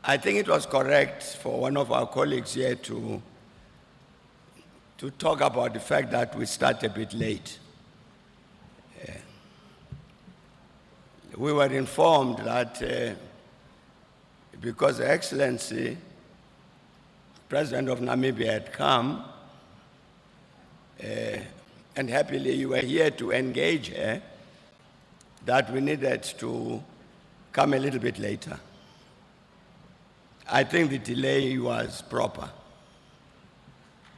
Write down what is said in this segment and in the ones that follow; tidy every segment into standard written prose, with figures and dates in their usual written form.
I think it was correct for one of our colleagues here to talk about the fact that we start a bit late. We were informed that because Her Excellency, President of Namibia, had come, and happily you were here to engage her, that we needed to come a little bit later. I think the delay was proper.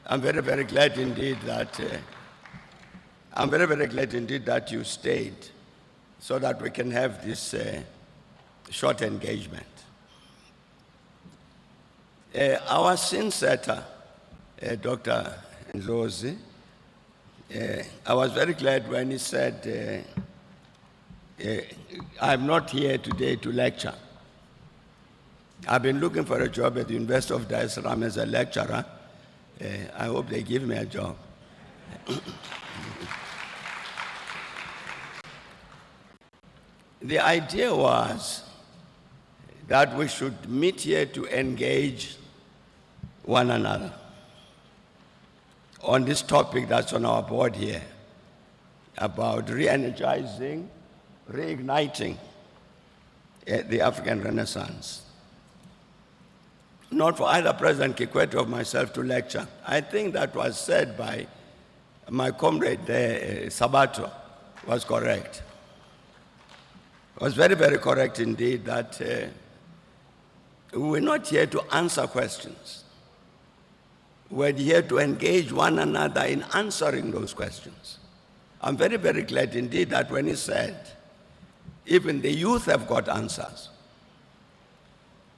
I'm very, very glad indeed that you stayed so that we can have this short engagement. Our scene setter, Dr. Ndlozi, I was very glad when he said, I'm not here today to lecture. I've been looking for a job at the University of Dar es Salaam as a lecturer. I hope they give me a job. The idea was that we should meet here to engage one another on this topic that's on our board here about re-energizing, reigniting the African Renaissance. Not for either President Kikwete or myself to lecture. I think that was said by my comrade Sabato was correct. It was very, very correct indeed that we're not here to answer questions. We're here to engage one another in answering those questions. I'm very, very glad indeed that when he said, even the youth have got answers.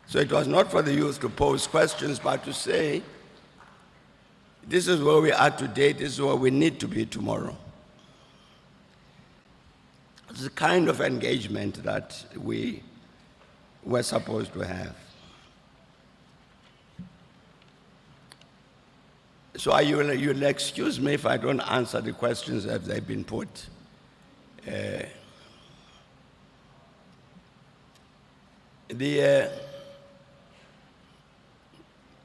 So it was not for the youth to pose questions, but to say, this is where we are today, this is where we need to be tomorrow. It's the kind of engagement that we were supposed to have. So you'll excuse me if I don't answer the questions as they've been put.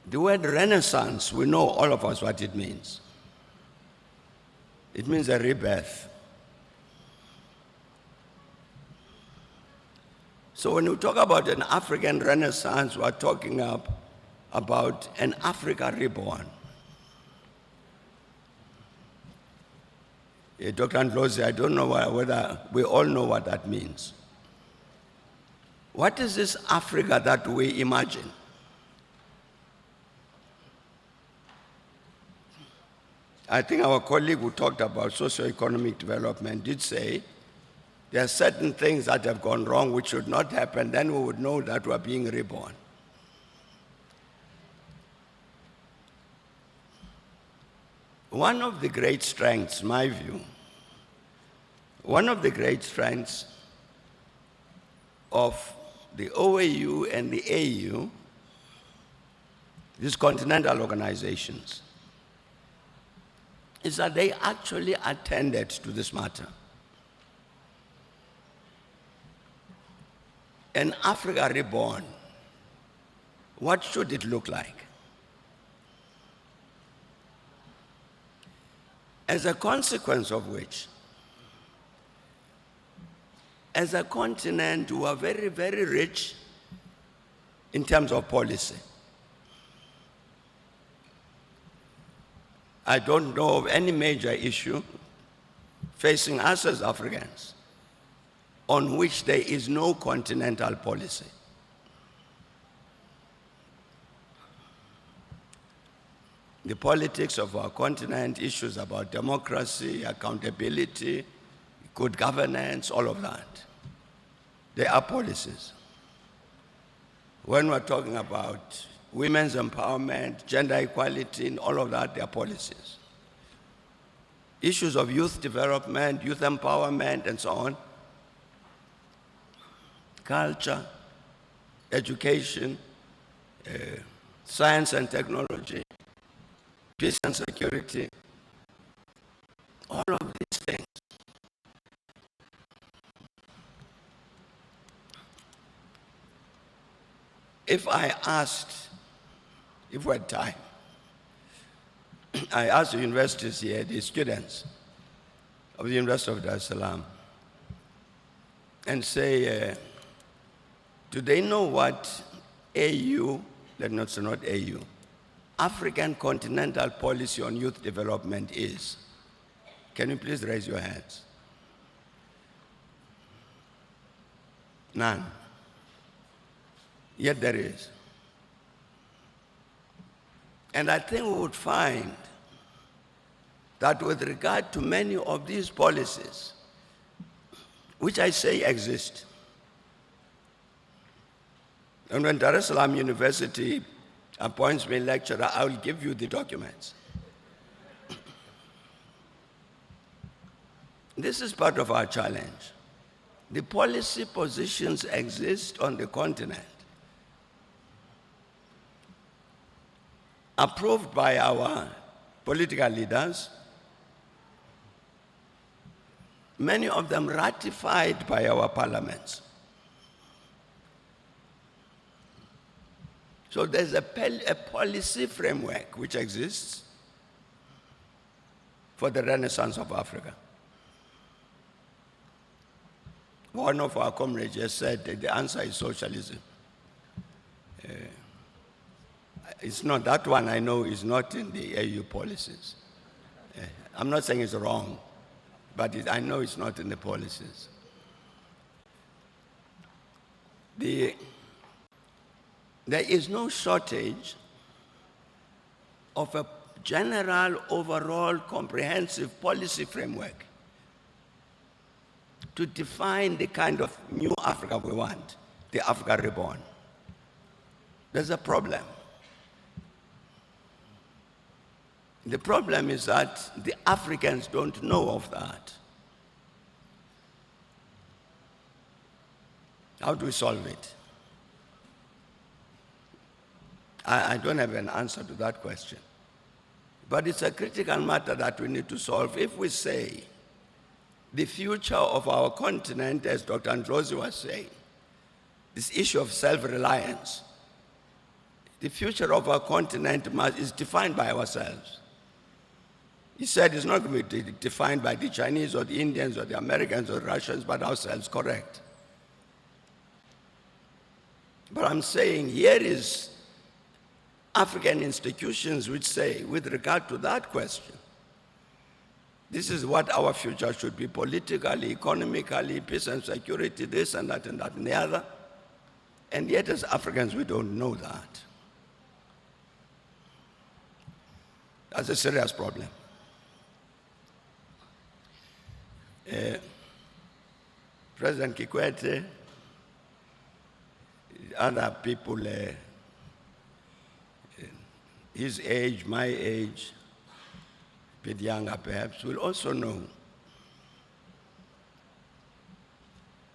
The word Renaissance, we know all of us what it means. It means a rebirth. So when we talk about an African Renaissance, we're talking about an Africa reborn. Dr. Ndlozi, I don't know whether we all know what that means. What is this Africa that we imagine? I think our colleague who talked about socio-economic development did say there are certain things that have gone wrong which should not happen, then we would know that we're being reborn. One of the great strengths, my view, one of the great strengths of the OAU and the AU, these continental organizations, is that they actually attended to this matter. An Africa reborn, what should it look like? As a consequence of which, as a continent, we are very, very rich in terms of policy. I don't know of any major issue facing us as Africans on which there is no continental policy. The politics of our continent, issues about democracy, accountability, good governance, all of that. They are policies. When we're talking about women's empowerment, gender equality, and all of that, they are policies. Issues of youth development, youth empowerment, and so on. Culture, education, science and technology, peace and security, all of these things. if I asked, if we had time, I asked the universities here, the students of the University of Dar es Salaam, and say, do they know what AU, not AU, African Continental Policy on Youth Development is? Can you please raise your hands? None. Yet there is. And I think we would find that with regard to many of these policies, which I say exist, and when Dar es Salaam University appoints me lecturer, I will give you the documents. This is part of our challenge. The policy positions exist on the continent, approved by our political leaders, many of them ratified by our parliaments. So there's a policy framework which exists for the renaissance of Africa. One of our comrades just said that the answer is socialism. It's not, that one I know is not in the AU policies. I'm not saying it's wrong, but I know it's not in the policies. There is no shortage of a general, overall, comprehensive policy framework to define the kind of new Africa we want, the Africa reborn. There's a problem. The problem is that the Africans don't know of that. How do we solve it? I don't have an answer to that question. But it's a critical matter that we need to solve. If we say the future of our continent, as Dr. Ndlozi was saying, this issue of self-reliance, the future of our continent is defined by ourselves. He said it's not going to be defined by the Chinese or the Indians or the Americans or the Russians, but ourselves, correct. But I'm saying here is African institutions which say, with regard to that question, this is what our future should be politically, economically, peace and security, this and that and the other. And yet as Africans, we don't know that. That's a serious problem. President Kikwete, other people, his age, my age, a bit younger perhaps, will also know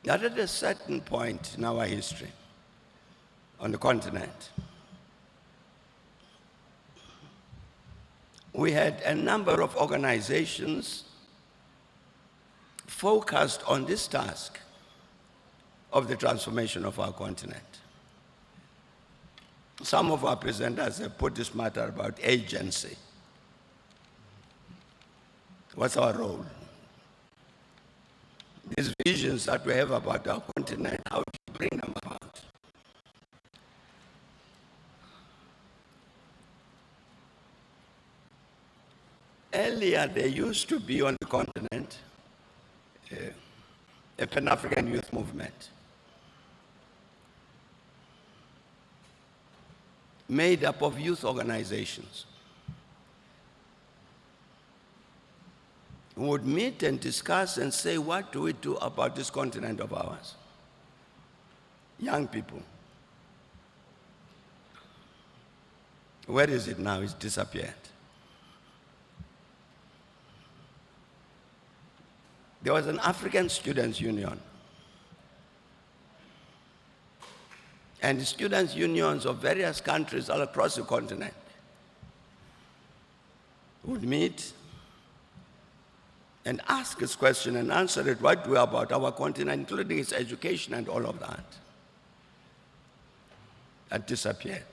that at a certain point in our history on the continent, we had a number of organizations focused on this task of the transformation of our continent. Some of our presenters have put this matter about agency. What's our role? These visions that we have about our continent, how do we bring them about? Earlier, there used to be on the continent a Pan-African youth movement made up of youth organizations who would meet and discuss and say, what do we do about this continent of ours? Young people. Where is it now? It's disappeared. There was an African Students' Union. And the students' unions of various countries all across the continent would meet and ask this question and answer it, what do we about our continent, including its education and all of that. had disappeared.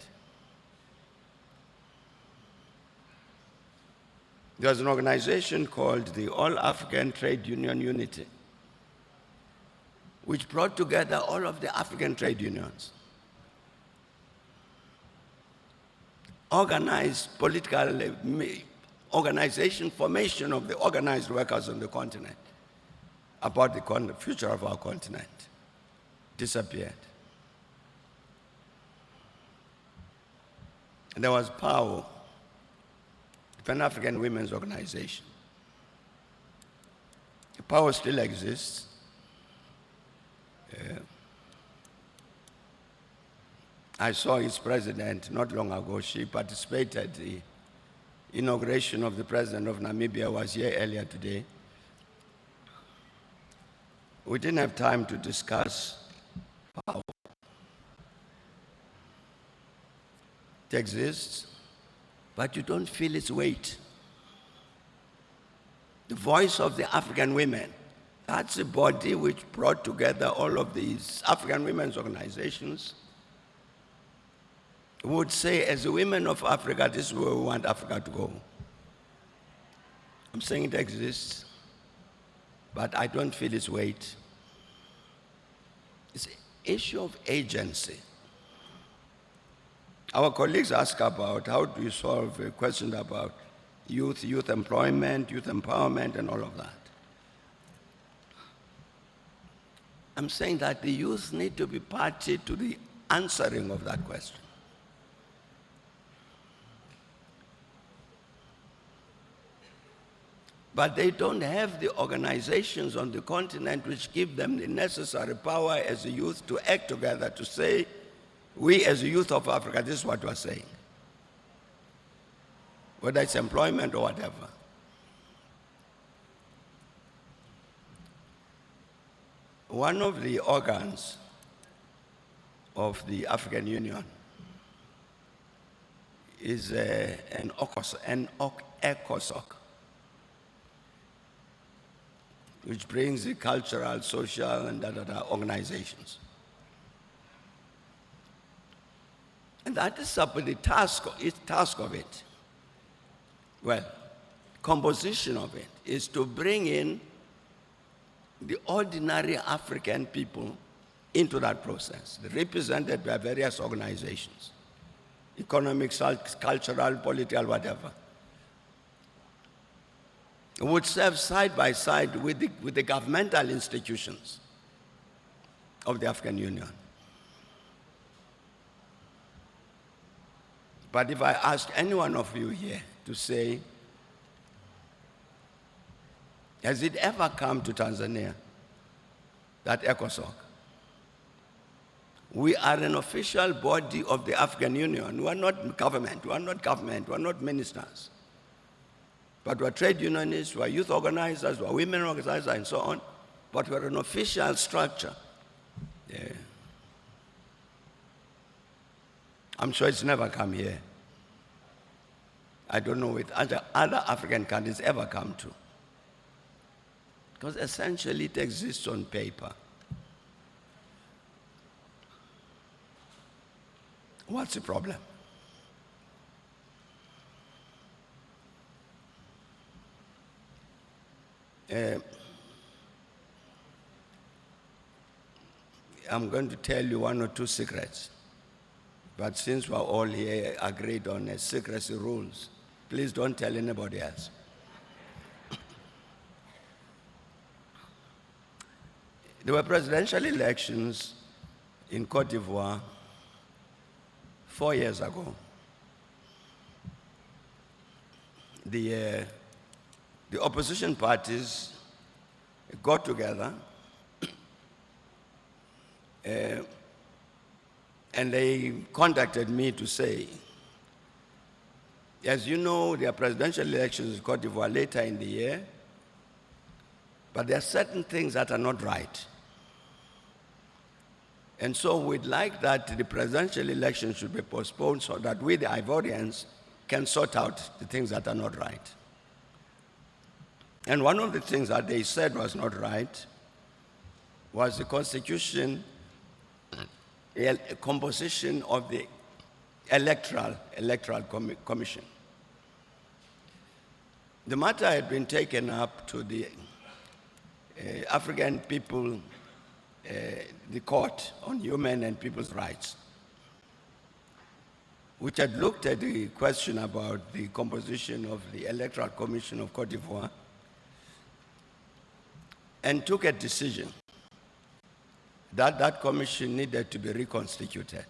There was an organization called the All African Trade Union Unity, which brought together all of the African trade unions, organized political organization, formation of the organized workers on the continent, about the future of our continent, disappeared. And there was PAO, Pan-African Women's Organization. The PAO still exists. I saw its president not long ago. She participated in the inauguration of the president of Namibia, was here earlier today. We didn't have time to discuss PAO. It exists, but you don't feel its weight. The voice of the African women, that's a body which brought together all of these African women's organizations, would say, as the women of Africa, this is where we want Africa to go. I'm saying it exists, but I don't feel its weight. It's an issue of agency. Our colleagues ask about how do you solve a question about youth employment, youth empowerment, and all of that. I'm saying that the youth need to be party to the answering of that question. But they don't have the organizations on the continent which give them the necessary power as a youth to act together, to say, we as a youth of Africa, this is what we're saying. Whether it's employment or whatever. One of the organs of the African Union is an ECOSOC, which brings the cultural, social, and organizations. And that is the task of it. Well, composition of it is to bring in the ordinary African people into that process, represented by various organizations, economic, cultural, political, whatever. It would serve side by side with the governmental institutions of the African Union. But if I ask any one of you here to say, has it ever come to Tanzania, that ECOSOC? We are an official body of the African Union. We are not government, we are not ministers. But we are trade unionists, we are youth organizers, we are women organizers, and so on. But we are an official structure. Yeah. I'm sure it's never come here. I don't know if other African countries ever come to. Because essentially it exists on paper. What's the problem? I'm going to tell you one or two secrets. But since we're all here agreed on secrecy rules, please don't tell anybody else. There were presidential elections in Côte d'Ivoire 4 years ago. The opposition parties got together and they contacted me to say, as you know, there are presidential elections in Côte d'Ivoire later in the year, but there are certain things that are not right. And so we'd like that the presidential election should be postponed so that we, the Ivorians, can sort out the things that are not right. And one of the things that they said was not right was the constitution composition of the electoral commission. The matter had been taken up to the African people, the Court on Human and People's Rights, which had looked at the question about the composition of the Electoral Commission of Cote d'Ivoire and took a decision that that commission needed to be reconstituted.